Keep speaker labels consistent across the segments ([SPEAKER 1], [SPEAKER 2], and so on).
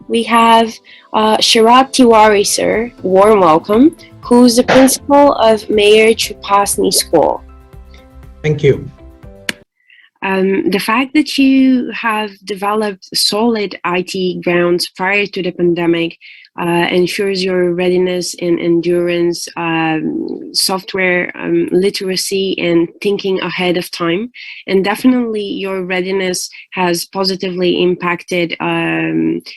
[SPEAKER 1] we have Sharat Tiwari, sir, warm welcome, who's the principal of Mayoor Chopasni School.
[SPEAKER 2] Thank you.
[SPEAKER 1] The fact that you have developed solid IT grounds prior to the pandemic ensures your readiness in endurance, software literacy, and thinking ahead of time. And definitely your readiness has positively impacted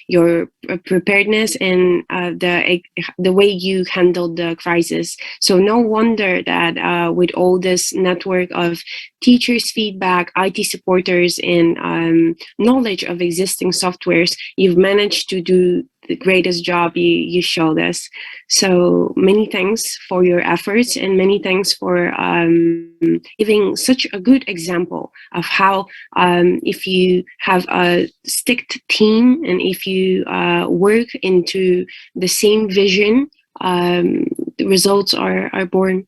[SPEAKER 1] your preparedness and the way you handled the crisis. So no wonder that with all this network of teachers' feedback, IT supporters, and knowledge of existing softwares, you've managed to do the greatest job you showed us. So many thanks for your efforts, and many thanks for giving such a good example of how if you have a sticked team and if you work into the same vision, the results are born.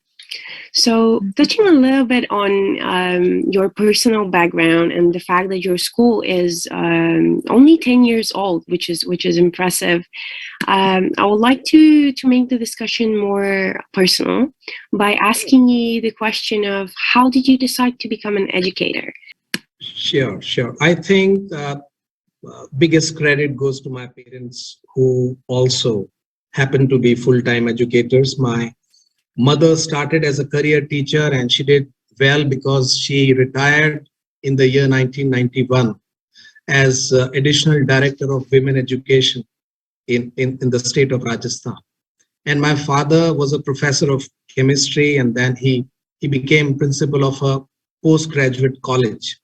[SPEAKER 1] So touching a little bit on your personal background and the fact that your school is only 10 years old, which is impressive, I would like to make the discussion more personal by asking you the question of how did you decide to become an educator?
[SPEAKER 2] Sure. I think biggest credit goes to my parents, who also happen to be full-time educators. My mother started as a career teacher, and she did well because she retired in the year 1991 as additional director of women education in the state of Rajasthan. And my father was a professor of chemistry, and then he became principal of a postgraduate college.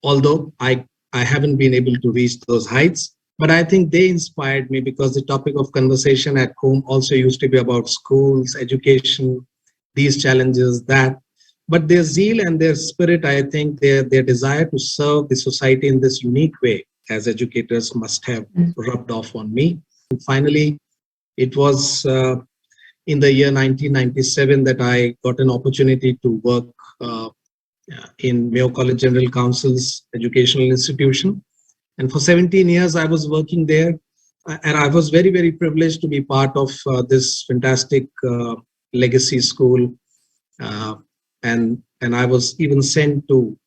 [SPEAKER 2] Although I haven't been able to reach those heights, but I think they inspired me, because the topic of conversation at home also used to be about schools, education, these challenges, that. But their zeal and their spirit, I think their desire to serve the society in this unique way as educators must have rubbed off on me. And finally, it was in the year 1997 that I got an opportunity to work in Mayo College General Council's educational institution. And for 17 years, I was working there. And I was very, very privileged to be part of this fantastic legacy school. And I was even sent to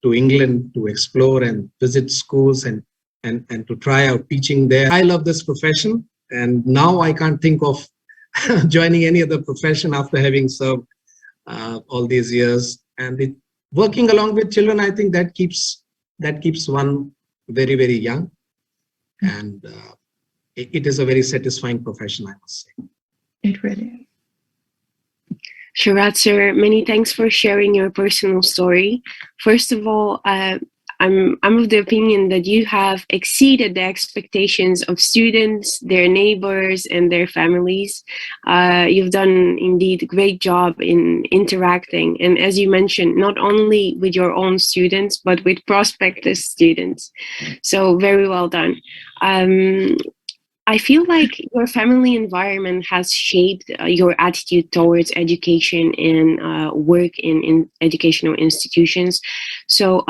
[SPEAKER 2] England to explore and visit schools and to try out teaching there. I love this profession. And now I can't think of joining any other profession after having served all these years. And working along with children, I think that keeps one very, very young, and it is a very satisfying profession, I must say.
[SPEAKER 3] It really is.
[SPEAKER 1] Sharat, sir, many thanks for sharing your personal story. First of all, I'm of the opinion that you have exceeded the expectations of students, their neighbors, and their families. You've done indeed a great job in interacting, and as you mentioned, not only with your own students, but with prospective students. So very well done. I feel like your family environment has shaped your attitude towards education and work in educational institutions. So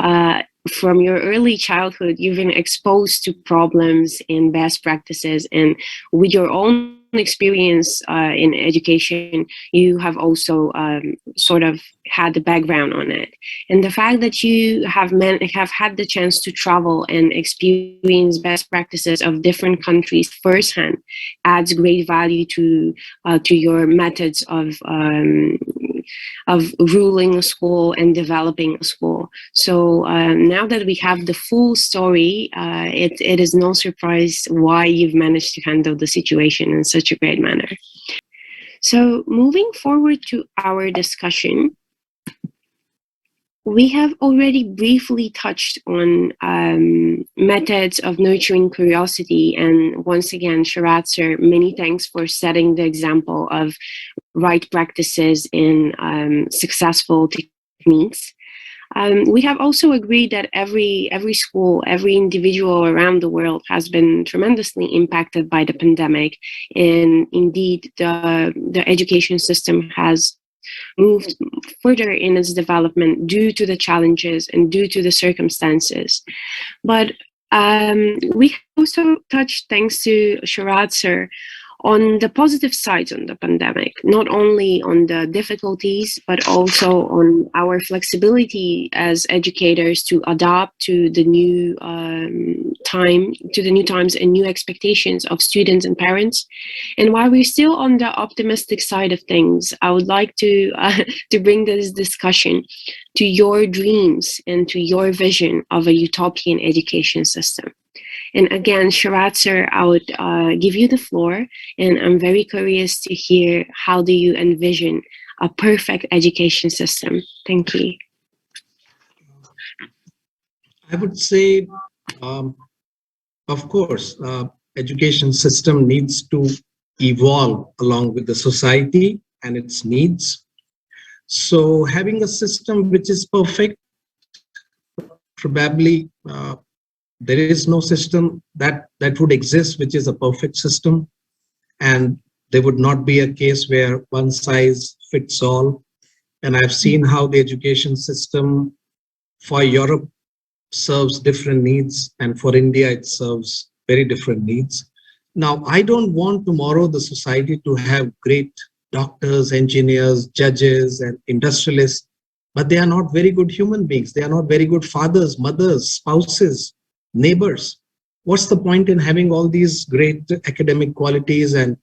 [SPEAKER 1] from your early childhood, you've been exposed to problems and best practices, and with your own experience in education, you have also sort of had the background on it. And the fact that you have had the chance to travel and experience best practices of different countries firsthand adds great value to your methods of ruling a school and developing a school. So now that we have the full story, it is no surprise why you've managed to handle the situation in such a great manner. So moving forward to our discussion, we have already briefly touched on methods of nurturing curiosity. And once again, Sharat, sir, many thanks for setting the example of right practices in successful techniques. We have also agreed that every school, every individual around the world has been tremendously impacted by the pandemic. And indeed, the education system has moved further in its development due to the challenges and due to the circumstances. But We have also touched, thanks to Sharad sir, on the positive sides on the pandemic, not only on the difficulties, but also on our flexibility as educators to adapt to the new times and new expectations of students and parents. And while we're still on the optimistic side of things, I would like to to bring this discussion to your dreams and to your vision of a utopian education system. And again, Sharad sir, I would give you the floor, and I'm very curious to hear, how do you envision a perfect education system? Thank you.
[SPEAKER 2] I would say, of course, education system needs to evolve along with the society and its needs. So having a system which is perfect, probably there is no system that would exist which is a perfect system, and there would not be a case where one size fits all. And I've seen how the education system for Europe serves different needs, and for India it serves very different needs. Now, I don't want tomorrow the society to have great doctors, engineers, judges, and industrialists, but they are not very good human beings. They are not very good fathers, mothers, spouses, neighbors. What's the point in having all these great academic qualities and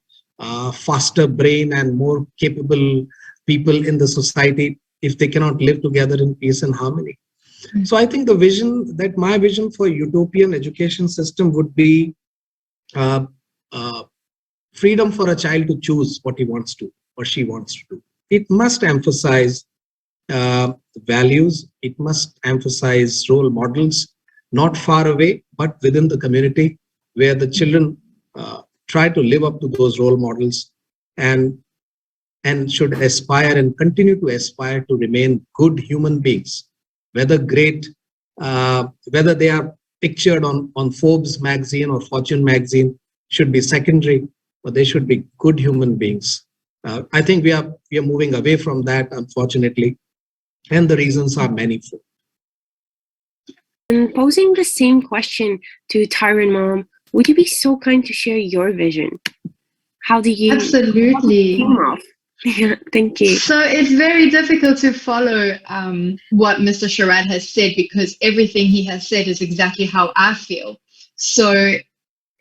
[SPEAKER 2] faster brain and more capable people in the society if they cannot live together in peace and harmony? So I think my vision for utopian education system would be uh, uh, freedom for a child to choose what he wants to or she wants to do. It must emphasize values. It must emphasize role models, not far away, but within the community, where the children try to live up to those role models and should aspire and continue to aspire to remain good human beings, whether whether they are pictured on Forbes magazine or Fortune magazine should be secondary, but they should be good human beings. I think we are moving away from that, unfortunately, and the reasons are manifold.
[SPEAKER 1] And posing the same question to Tyron mom, would you be so kind to share your vision? How do you
[SPEAKER 3] Absolutely.
[SPEAKER 1] Thank you.
[SPEAKER 3] So it's very difficult to follow what Mr. Sharad has said, because everything he has said is exactly how I feel. So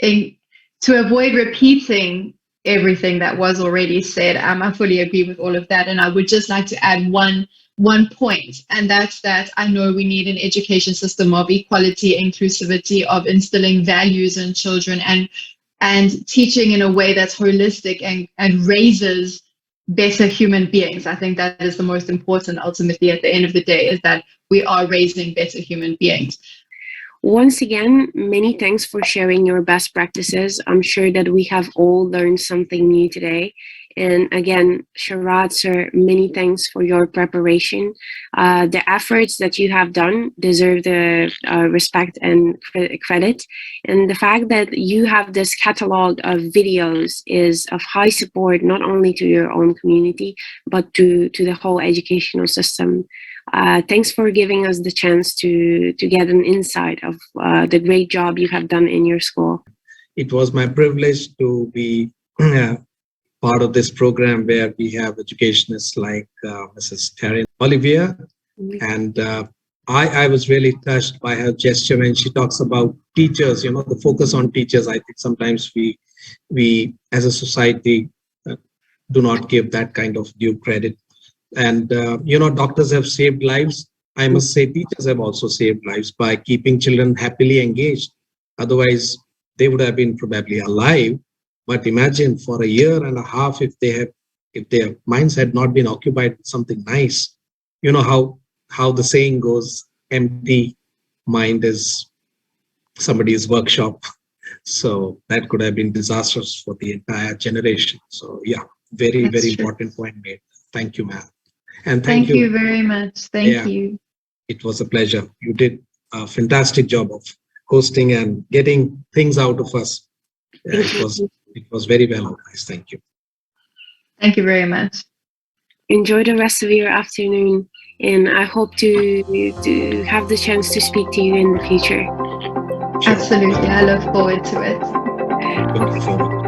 [SPEAKER 3] to avoid repeating everything that was already said, I fully agree with all of that. And I would just like to add one point, and that's that I know we need an education system of equality, inclusivity, of instilling values in children, and teaching in a way that's holistic and raises better human beings. I think that is the most important, ultimately, at the end of the day, is that we are raising better human beings.
[SPEAKER 1] Once again, many thanks for sharing your best practices. I'm sure that we have all learned something new today. And again, Sharad sir, many thanks for your preparation. The efforts that you have done deserve the respect and credit. And the fact that you have this catalog of videos is of high support, not only to your own community, but to the whole educational system. Thanks for giving us the chance to get an insight of the great job you have done in your school.
[SPEAKER 2] It was my privilege to be part of this program where we have educationists like Mrs. Taryn Olivier. And I was really touched by her gesture when she talks about teachers, the focus on teachers. I think sometimes we as a society do not give that kind of due credit. And, doctors have saved lives. I must say teachers have also saved lives by keeping children happily engaged. Otherwise, they would have been probably alive. But imagine for a year and a half, if their minds had not been occupied with something nice, how the saying goes, empty mind is somebody's workshop. So that could have been disastrous for the entire generation. So yeah, very, very important point made. Thank you, ma'am. And
[SPEAKER 3] thank you very much. Thank you.
[SPEAKER 2] It was a pleasure. You did a fantastic job of hosting and getting things out of us. It was very well organized. Thank you.
[SPEAKER 3] Thank you very much.
[SPEAKER 1] Enjoy the rest of your afternoon, and I hope to have the chance to speak to you in the future.
[SPEAKER 2] Sure.
[SPEAKER 3] Absolutely. I look forward to it.
[SPEAKER 2] Looking forward.